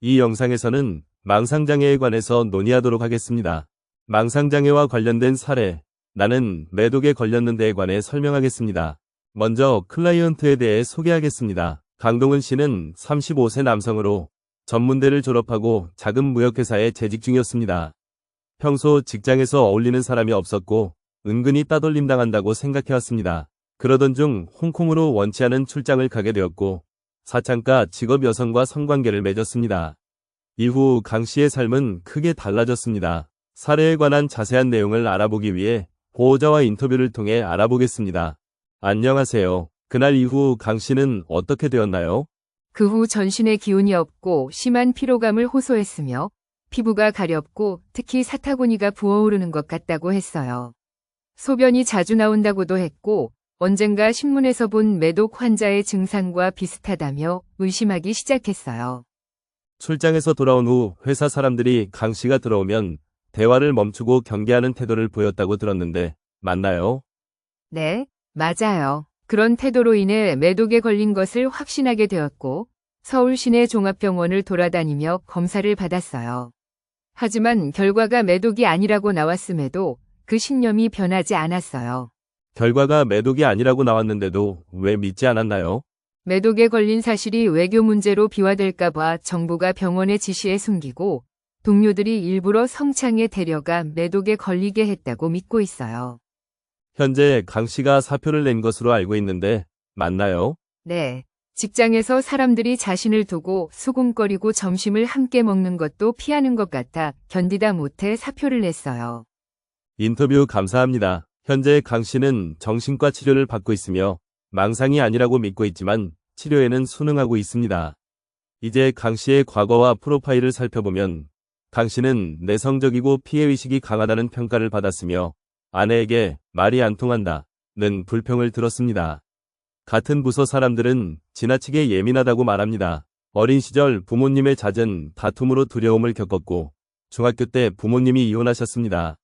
이 영상에서는 망상장애에 관해서 논의하도록 하겠습니다. 망상장애와 관련된 사례, 나는 매독에 걸렸는데에 관해 설명하겠습니다. 먼저 클라이언트에 대해 소개하겠습니다. 강동은 씨는 35세 남성으로 전문대를 졸업하고 작은 무역회사에 재직 중이었습니다. 평소 직장에서 어울리는 사람이 없었고 은근히 따돌림 당한다고 생각해왔습니다. 그러던 중 홍콩으로 원치 않은 출장을 가게 되었고 사창가 직업 여성과 성관계를 맺었습니다. 이후 강 씨의 삶은 크게 달라졌습니다. 사례에 관한 자세한 내용을 알아보기 위해 보호자와 인터뷰를 통해 알아보겠습니다. 안녕하세요. 그날 이후 강 씨는 어떻게 되었나요? 그 후 전신에 기운이 없고 심한 피로감을 호소했으며 피부가 가렵고 특히 사타구니가 부어오르는 것 같다고 했어요. 소변이 자주 나온다고도 했고 언젠가 신문에서 본 매독 환자의 증상과 비슷하다며 의심하기 시작했어요. 출장에서 돌아온 후 회사 사람들이 강 씨가 들어오면 대화를 멈추고 경계하는 태도를 보였다고 들었는데 맞나요? 네, 맞아요. 그런 태도로 인해 매독에 걸린 것을 확신하게 되었고 서울 시내 종합병원을 돌아다니며 검사를 받았어요. 하지만 결과가 매독이 아니라고 나왔음에도 그 신념이 변하지 않았어요. 결과가 매독이 아니라고 나왔는데도 왜 믿지 않았나요? 매독에 걸린 사실이 외교 문제로 비화될까 봐 정부가 병원의 지시에 숨기고 동료들이 일부러 성창에 데려가 매독에 걸리게 했다고 믿고 있어요. 현재 강 씨가 사표를 낸 것으로 알고 있는데 맞나요? 네. 직장에서 사람들이 자신을 두고 수군거리고 점심을 함께 먹는 것도 피하는 것 같아 견디다 못해 사표를 냈어요. 인터뷰 감사합니다. 현재 강 씨는 정신과 치료를 받고 있으며 망상이 아니라고 믿고 있지만 치료에는 순응하고 있습니다. 이제 강 씨의 과거와 프로파일을 살펴보면 강 씨는 내성적이고 피해의식이 강하다는 평가를 받았으며 아내에게 말이 안 통한다는 불평을 들었습니다. 같은 부서 사람들은 지나치게 예민하다고 말합니다. 어린 시절 부모님의 잦은 다툼으로 두려움을 겪었고 중학교 때 부모님이 이혼하셨습니다.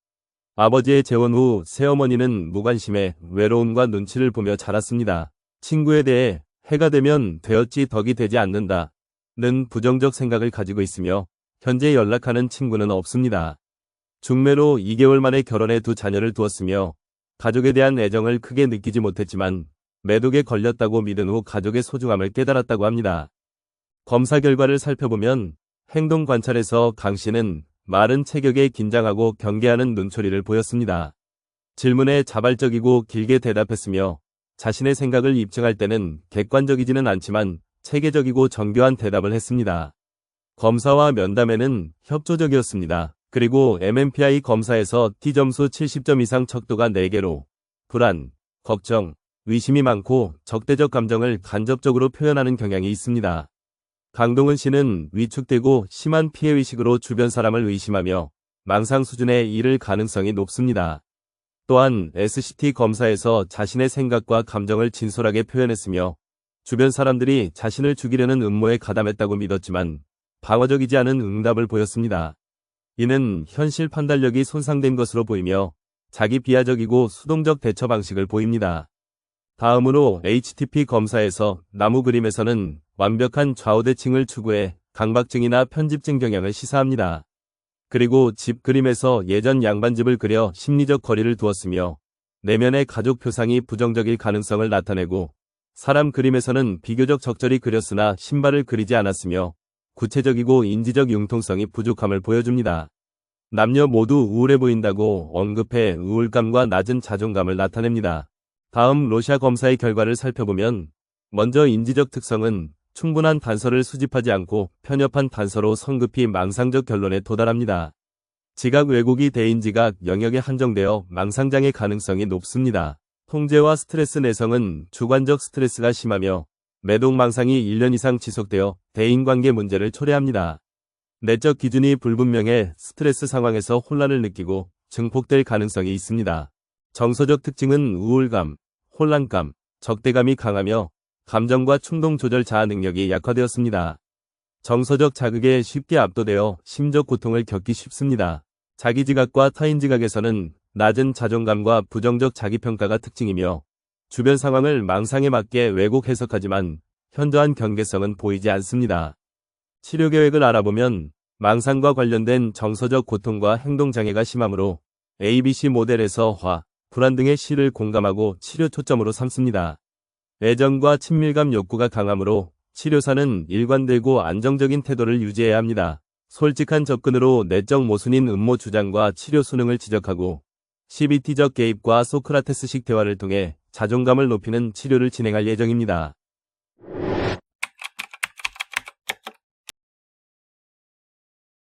아버지의 재혼 후 새어머니는 무관심해 외로움과 눈치를 보며 자랐습니다. 친구에 대해 해가 되면 되었지 덕이 되지 않는다는 부정적 생각을 가지고 있으며 현재 연락하는 친구는 없습니다. 중매로 2개월 만에 결혼해 2자녀를 두었으며 가족에 대한 애정을 크게 느끼지 못했지만 매독에 걸렸다고 믿은 후 가족의 소중함을 깨달았다고 합니다. 검사 결과를 살펴보면 행동 관찰에서 강 씨는 마른 체격에 긴장하고 경계하는 눈초리를 보였습니다. 질문에 자발적이고 길게 대답했으며 자신의 생각을 입증할 때는 객관적이지는 않지만 체계적이고 정교한 대답을 했습니다. 검사와 면담에는 협조적이었습니다. 그리고 MMPI 검사에서 T점수 70점 이상 척도가 4개로 불안, 걱정, 의심이 많고 적대적 감정을 간접적으로 표현하는 경향이 있습니다. 강동은 씨는 위축되고 심한 피해의식으로 주변 사람을 의심하며 망상 수준에 이를 가능성이 높습니다. 또한 SCT 검사에서 자신의 생각과 감정을 진솔하게 표현했으며 주변 사람들이 자신을 죽이려는 음모에 가담했다고 믿었지만 방어적이지 않은 응답을 보였습니다. 이는 현실 판단력이 손상된 것으로 보이며 자기 비하적이고 수동적 대처 방식을 보입니다. 다음으로 HTP 검사에서 나무 그림에서는 완벽한 좌우대칭을 추구해 강박증이나 편집증 경향을 시사합니다. 그리고 집 그림에서 예전 양반집을 그려 심리적 거리를 두었으며 내면의 가족 표상이 부정적일 가능성을 나타내고 사람 그림에서는 비교적 적절히 그렸으나 신발을 그리지 않았으며 구체적이고 인지적 융통성이 부족함을 보여줍니다. 남녀 모두 우울해 보인다고 언급해 우울감과 낮은 자존감을 나타냅니다. 다음 로샤 검사의 결과를 살펴보면 먼저 인지적 특성은 충분한 단서를 수집하지 않고 편협한 단서로 성급히 망상적 결론에 도달합니다. 지각 왜곡이 대인지각 영역에 한정되어 망상장애 가능성이 높습니다. 통제와 스트레스 내성은 주관적 스트레스가 심하며 매독 망상이 1년 이상 지속되어 대인관계 문제를 초래합니다. 내적 기준이 불분명해 스트레스 상황에서 혼란을 느끼고 증폭될 가능성이 있습니다. 정서적 특징은 우울감, 혼란감, 적대감이 강하며 감정과 충동 조절 자아 능력이 약화되었습니다. 정서적 자극에 쉽게 압도되어 심적 고통을 겪기 쉽습니다. 자기지각과 타인지각에서는 낮은 자존감과 부정적 자기평가가 특징이며 주변 상황을 망상에 맞게 왜곡 해석하지만 현저한 경계성은 보이지 않습니다. 치료 계획을 알아보면 망상과 관련된 정서적 고통과 행동장애가 심하므로 ABC 모델에서 화, 불안 등의 시를 공감하고 치료 초점으로 삼습니다. 애정과 친밀감 욕구가 강하므로 치료사는 일관되고 안정적인 태도를 유지해야 합니다. 솔직한 접근으로 내적 모순인 음모 주장과 치료 수능을 지적하고 CBT적 개입과 소크라테스식 대화를 통해 자존감을 높이는 치료를 진행할 예정입니다.